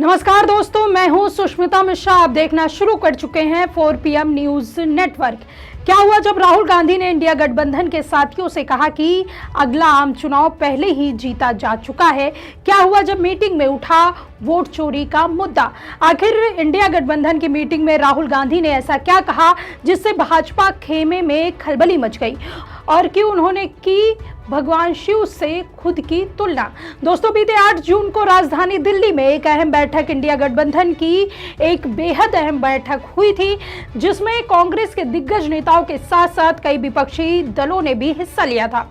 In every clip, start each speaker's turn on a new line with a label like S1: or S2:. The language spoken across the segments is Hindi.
S1: नमस्कार दोस्तों, मैं हूं सुष्मिता मिश्रा। आप देखना शुरू कर चुके हैं 4 PM न्यूज नेटवर्क। क्या हुआ जब राहुल गांधी ने इंडिया गठबंधन के साथियों से कहा कि अगला आम चुनाव पहले ही जीता जा चुका है? क्या हुआ जब मीटिंग में उठा वोट चोरी का मुद्दा? आखिर इंडिया गठबंधन की मीटिंग में राहुल गांधी ने ऐसा क्या कहा जिससे भाजपा खेमे में खलबली मच गई? और क्यों उन्होंने की भगवान शिव से खुद की तुलना? दोस्तों, बीते 8 जून को राजधानी दिल्ली में एक अहम बैठक, इंडिया गठबंधन की एक बेहद अहम बैठक हुई थी, जिसमें कांग्रेस के दिग्गज नेताओं के साथ साथ कई विपक्षी दलों ने भी हिस्सा लिया था।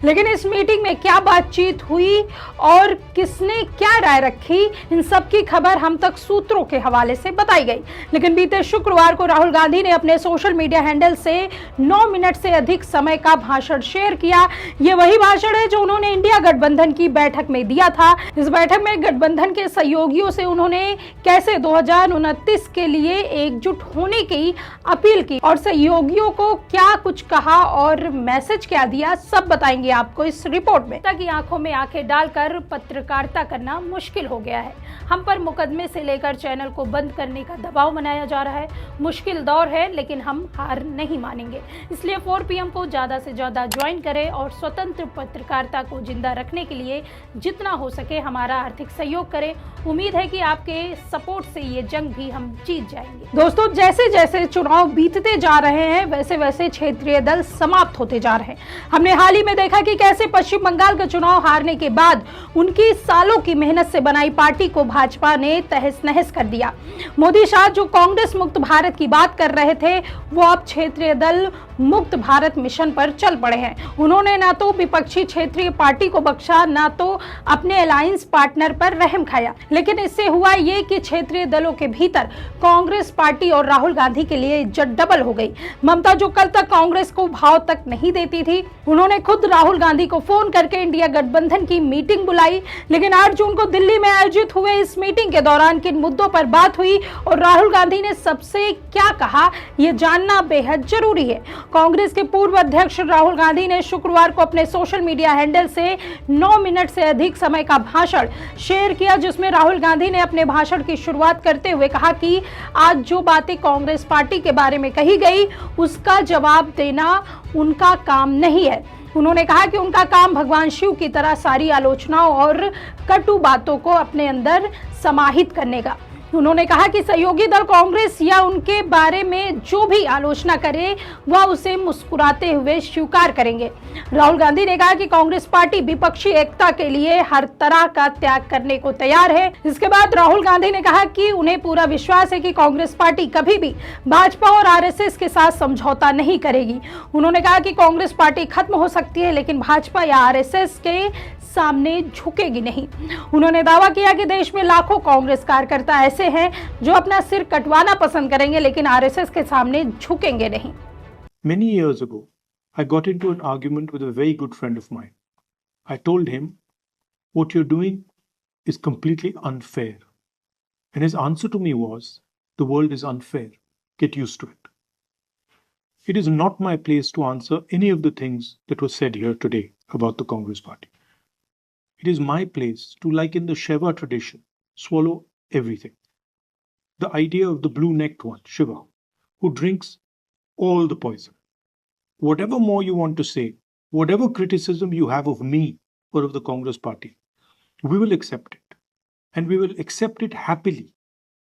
S1: लेकिन इस मीटिंग में क्या बातचीत हुई और किसने क्या राय रखी, इन सब की खबर हम तक सूत्रों के हवाले से बताई गई। लेकिन बीते शुक्रवार को राहुल गांधी ने अपने सोशल मीडिया हैंडल से 9 मिनट से अधिक समय का भाषण शेयर किया। ये वही भाषण है जो उन्होंने इंडिया गठबंधन की बैठक में दिया था। इस बैठक में गठबंधन के सहयोगियों से उन्होंने कैसे 2029 के लिए एकजुट होने की अपील की और सहयोगियों को क्या कुछ कहा और मैसेज क्या दिया, सब बताएंगे आपको इस रिपोर्ट में। ताकि आंखों में आंखें डालकर पत्रकारिता करना मुश्किल हो गया है। हम पर मुकदमे से लेकर चैनल को बंद करने का दबाव बनाया जा रहा है। मुश्किल दौर है, लेकिन हम हार नहीं मानेंगे। इसलिए 4 PM को ज्यादा से ज्यादा ज्वाइन करें और स्वतंत्र पत्रकारिता को जिंदा रखने के लिए जितना हो सके हमारा आर्थिक सहयोग करें। उम्मीद है कि आपके सपोर्ट से ये जंग भी हम जीत जाएंगे। दोस्तों, जैसे जैसे चुनाव बीतते जा रहे हैं, वैसे वैसे क्षेत्रीय दल समाप्त होते जा रहे हैं। हमने हाल ही में देखा कि कैसे पश्चिम बंगाल का चुनाव हारने के बाद उनकी सालों की मेहनत से बनाई पार्टी को भाजपा ने तहस नहस कर दिया। मोदी शाह जो कांग्रेस मुक्त भारत की बात कर रहे थे, वो अब क्षेत्रीय दल मुक्त भारत मिशन पर चल पड़े हैं। उन्होंने ना तो विपक्षी क्षेत्रीय पार्टी को बख्शा, ना तो अपने अलायंस पार्टनर पर रहम खाया। लेकिन इससे हुआ ये कि क्षेत्रीय दलों के भीतर कांग्रेस पार्टी और राहुल गांधी के लिए इज्जत डबल हो गई। ममता जो कल तक कांग्रेस को भाव तक नहीं देती थी, उन्होंने खुद राहुल गांधी को फोन करके इंडिया गठबंधन की मीटिंग बुलाई। लेकिन 8 जून को दिल्ली में आयोजित हुए इस मीटिंग के दौरान किन मुद्दों पर बात हुई और राहुल गांधी ने सबसे क्या कहा, यह जानना बेहद जरूरी है। कांग्रेस के पूर्व अध्यक्ष राहुल गांधी ने शुक्रवार को अपने सोशल मीडिया हैंडल से 9 मिनट से अधिक समय का भाषण शेयर किया, जिसमें राहुल गांधी ने अपने भाषण की शुरुआत करते हुए कहा कि आज जो बातें कांग्रेस पार्टी के बारे में कही गई, उसका जवाब देना उनका काम नहीं है। उन्होंने कहा कि उनका काम भगवान शिव की तरह सारी आलोचनाओं और कटु बातों को अपने अंदर समाहित करने का। उन्होंने कहा कि सहयोगी दल कांग्रेस या उनके बारे में जो भी आलोचना करे, वह उसे मुस्कुराते हुए स्वीकार करेंगे। राहुल गांधी ने कहा कि कांग्रेस पार्टी विपक्षी एकता के लिए हर तरह का त्याग करने को तैयार है। इसके बाद राहुल गांधी ने कहा कि उन्हें पूरा विश्वास है कि कांग्रेस पार्टी कभी भी भाजपा और RSS के साथ समझौता नहीं करेगी। उन्होंने कहा कि कांग्रेस पार्टी खत्म हो सकती है, लेकिन भाजपा या RSS के सामने झुकेगी नहीं। उन्होंने दावा किया कि देश में लाखों कांग्रेस कार्यकर्ता ऐसे हैं जो अपना सिर कटवाना पसंद करेंगे, लेकिन RSS के सामने झुकेंगे नहीं।
S2: Many years ago, I got into an argument with a very good friend of mine. I told him, what you're doing is completely unfair. And his answer to me was, the world is unfair. Get used to it. It is not my place to answer any of the things that were said here today about the Congress Party. It is my place to, like in the Shiva tradition, swallow everything. The idea of the blue-necked one, Shiva, who drinks all the poison. Whatever more you want to say, whatever criticism you have of me or of the Congress Party, we will accept it. And we will accept it happily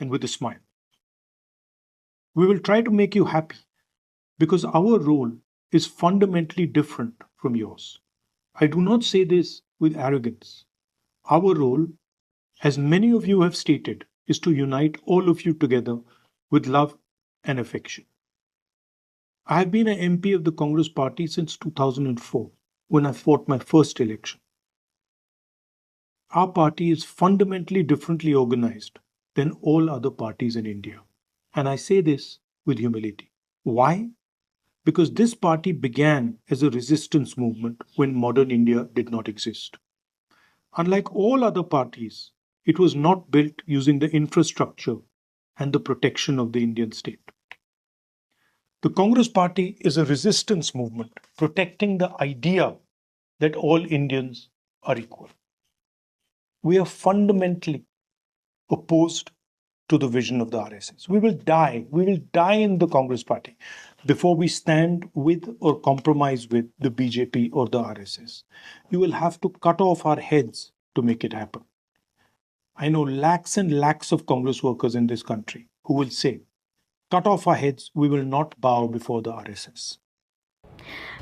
S2: and with a smile. We will try to make you happy because our role is fundamentally different from yours. I do not say this with arrogance. Our role, as many of you have stated, is to unite all of you together with love and affection. I have been an MP of the Congress Party since 2004, when I fought my first election. Our party is fundamentally differently organized than all other parties in India. And I say this with humility. Why? Because this party began as a resistance movement when modern India did not exist. Unlike all other parties, it was not built using the infrastructure and the protection of the Indian state. The Congress Party is a resistance movement protecting the idea that all Indians are equal. We are fundamentally opposed to the vision of the RSS. We will die. We will die in the Congress party before we stand with or compromise with the BJP or the RSS. You will have to cut off our heads to make it happen. I know lakhs and lakhs of Congress workers in this country who will say, cut off our heads, we will not bow before the RSS.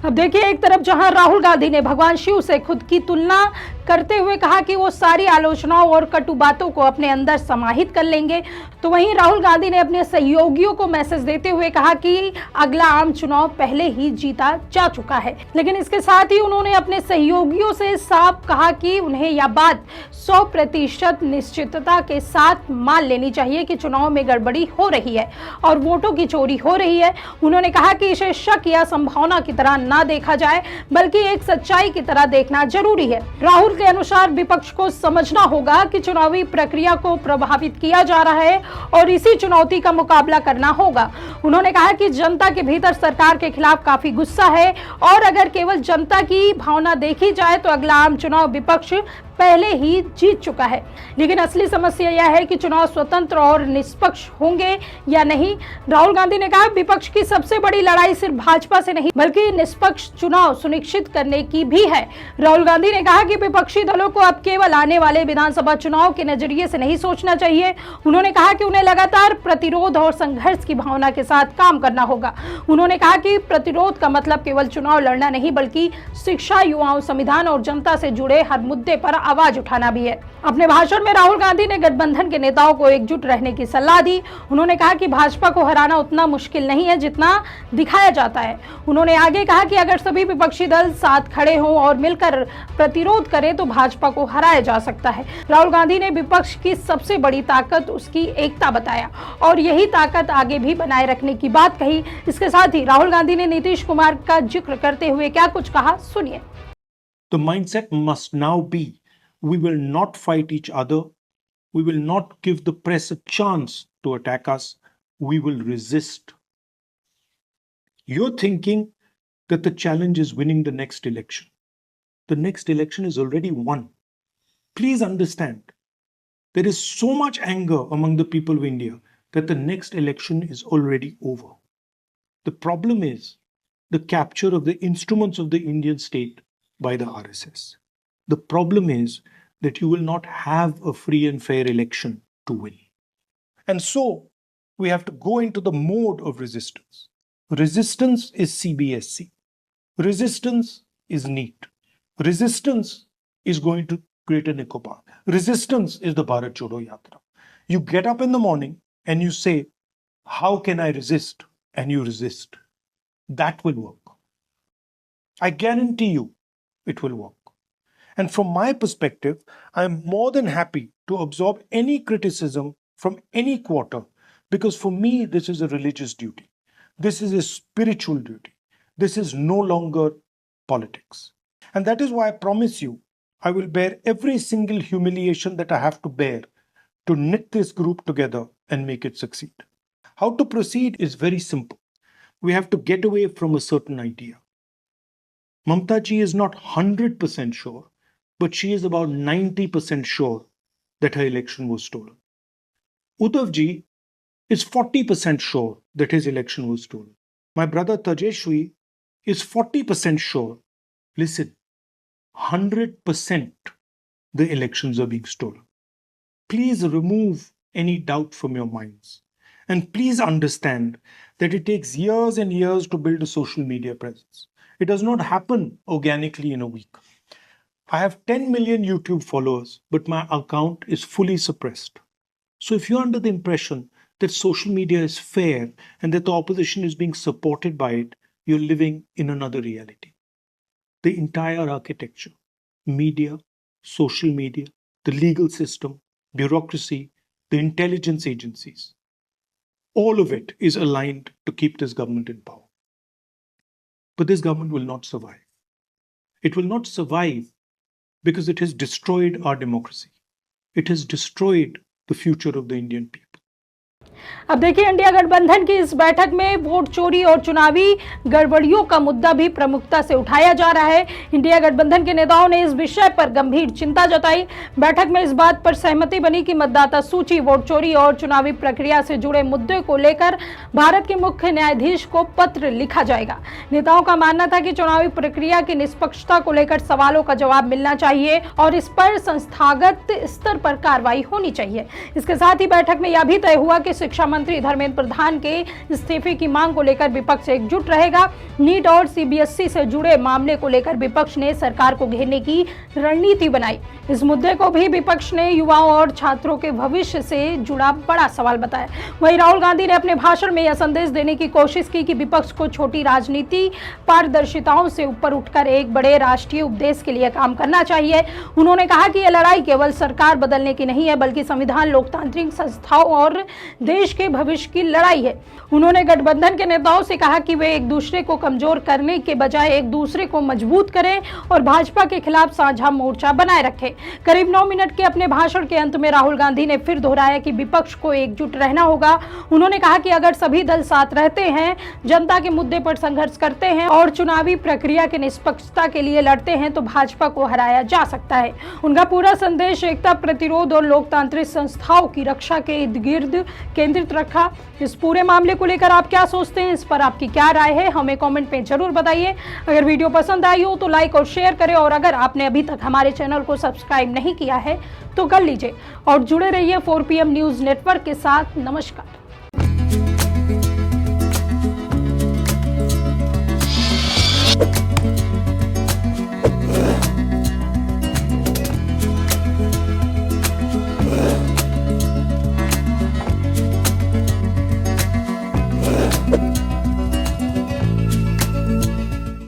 S1: अब देखिए, एक तरफ जहां राहुल गांधी ने भगवान शिव से खुद की तुलना करते हुए कहा कि वो सारी आलोचनाओं और कटु बातों को अपने अंदर समाहित कर लेंगे, तो वहीं राहुल गांधी ने अपने सहयोगियों को मैसेज देते हुए कहा कि अगला आम चुनाव पहले ही जीता जा चुका है। लेकिन इसके साथ ही उन्होंने अपने सहयोगियों से साफ कहा कि उन्हें यह बात 100% निश्चितता के साथ मान लेनी चाहिए कि चुनाव में गड़बड़ी हो रही है और वोटों की चोरी हो रही है। उन्होंने कहा कि इसे शक या संभावना की तरह ना देखा जाए, बल्कि एक सच्चाई की तरह देखना जरूरी है। राहुल के अनुसार विपक्ष को समझना होगा कि चुनावी प्रक्रिया को प्रभावित किया जा रहा है और इसी चुनौती का मुकाबला करना होगा। उन्होंने कहा कि जनता के भीतर सरकार के खिलाफ काफी गुस्सा है और अगर केवल जनता की भावना देखी जाए तो अगला आम चुनाव विपक्ष पहले ही जीत चुका है। लेकिन असली समस्या यह है कि चुनाव स्वतंत्र और निष्पक्ष होंगे या नहीं। राहुल गांधी ने कहा विपक्ष की सबसे बड़ी लड़ाई सिर्फ भाजपा से नहीं बल्कि निष्पक्ष चुनाव सुनिश्चित करने की भी है। राहुल गांधी ने कहा कि विपक्षी दलों को अब केवल आने वाले विधानसभा चुनाव के नजरिए से नहीं सोचना चाहिए। उन्होंने कहा कि उन्हें लगातार प्रतिरोध और संघर्ष की भावना के साथ काम करना होगा। उन्होंने कहा कि प्रतिरोध का मतलब केवल चुनाव लड़ना नहीं बल्कि शिक्षा, युवाओं, संविधान और जनता से जुड़े हर मुद्दे पर आवाज उठाना भी है। अपने भाषण में राहुल गांधी ने गठबंधन के नेताओं को एकजुट रहने की सलाह दी। उन्होंने कहा कि भाजपा को हराना उतना मुश्किल नहीं है जितना दिखाया जाता है। उन्होंने आगे कहा कि अगर सभी विपक्षी दल साथ खड़े हों और मिलकर प्रतिरोध करें तो भाजपा को हराया जा सकता है। राहुल गांधी ने विपक्ष की सबसे बड़ी ताकत उसकी एकता बताया और यही ताकत आगे भी बनाए रखने की बात कही। इसके साथ ही राहुल गांधी ने नीतीश कुमार का जिक्र करते हुए क्या कुछ कहा, सुनिए।
S2: The mindset must now be, we will not fight each other. We will not give the press a chance to attack us. We will resist. You're thinking that the challenge is winning the next election. The next election is already won. Please understand, there is so much anger among the people of India that the next election is already over. The problem is the capture of the instruments of the Indian state by the RSS. The problem is that you will not have a free and fair election to win. And so we have to go into the mode of resistance. Resistance is CBSC. Resistance is NEET. Resistance is going to Greater Nicobar. Resistance is the Bharat Jodo Yatra. You get up in the morning and you say, how can I resist? And you resist. That will work. I guarantee you it will work. And from my perspective, I am more than happy to absorb any criticism from any quarter because for me, this is a religious duty. This is a spiritual duty. This is no longer politics. And that is why I promise you, I will bear every single humiliation that I have to bear to knit this group together and make it succeed. How to proceed is very simple. We have to get away from a certain idea. Mamta ji is not 100% sure, but she is about 90% sure that her election was stolen. Uddhav ji is 40% sure that his election was stolen. My brother Tejashwi is 40% sure. Listen, 100% the elections are being stolen. Please remove any doubt from your minds. And please understand that it takes years and years to build a social media presence. It does not happen organically in a week. I have 10 million YouTube followers, but my account is fully suppressed. So if you're under the impression that social media is fair and that the opposition is being supported by it, you're living in another reality. The entire architecture, media, social media, the legal system, bureaucracy, the intelligence agencies, all of it is aligned to keep this government in power. But this government will not survive. It will not survive because it has destroyed our democracy. It has destroyed the future of the Indian people.
S1: अब देखिए, इंडिया गठबंधन की इस बैठक में वोट चोरी और चुनावी गड़बड़ियों का मुद्दा भी प्रमुखता से उठाया जा रहा है। इंडिया गठबंधन के नेताओं ने इस विषय पर गंभीर चिंता जताई। बैठक में इस बात पर सहमति बनी कि मतदाता सूची, वोट चोरी और चुनावी प्रक्रिया से जुड़े मुद्दे को लेकर भारत के मुख्य न्यायाधीश को पत्र लिखा जाएगा। नेताओं का मानना था कि चुनावी प्रक्रिया की निष्पक्षता को लेकर सवालों का जवाब मिलना चाहिए और इस पर संस्थागत स्तर पर कार्रवाई होनी चाहिए। इसके साथ ही बैठक में यह भी तय हुआ कि शिक्षा मंत्री धर्मेंद्र प्रधान के इस्तीफे की मांग को लेकर विपक्ष एकजुट रहेगा। नीट और सीबीएसई से जुड़े मामले को लेकर विपक्ष ने सरकार को घेरने की रणनीति बनाई। इस मुद्दे को भी विपक्ष ने युवाओं और छात्रों के भविष्य से जुड़ा बड़ा सवाल बताया। वहीं राहुल गांधी ने अपने भाषण में यह संदेश देने की कोशिश की कि विपक्ष को छोटी राजनीति पारदर्शिताओं से ऊपर उठकर एक बड़े राष्ट्रीय उपदेश के लिए काम करना चाहिए। उन्होंने कहा कि यह लड़ाई केवल सरकार बदलने की नहीं है, बल्कि संविधान, लोकतांत्रिक संस्थाओं और देश के भविष्य की लड़ाई है। उन्होंने गठबंधन के नेताओं से कहा कि वे एक दूसरे को कमजोर करने के बजाय एक दूसरे को मजबूत करें और भाजपा के खिलाफ साझा मोर्चा बनाए रखें। करीब 9 मिनट के अपने भाषण के अंत में राहुल गांधी ने फिर दोहराया कि विपक्ष को एकजुट रहना होगा। उन्होंने कहा कि अगर सभी दल साथ रहते हैं, जनता के मुद्दे पर संघर्ष करते हैं और चुनावी प्रक्रिया की निष्पक्षता के लिए लड़ते हैं तो भाजपा को हराया जा सकता है। उनका पूरा संदेश एकता, प्रतिरोध और लोकतांत्रिक संस्थाओं की रक्षा के इर्द गिर्द केंद्रित रखा। इस पूरे मामले को लेकर आप क्या सोचते हैं, इस पर आपकी क्या राय है, हमें कमेंट में जरूर बताइए। अगर वीडियो पसंद आई हो तो लाइक और शेयर करें और अगर आपने अभी तक हमारे चैनल को सब्सक्राइब नहीं किया है तो कर लीजिए और जुड़े रहिए 4PM न्यूज़ नेटवर्क के साथ। नमस्कार।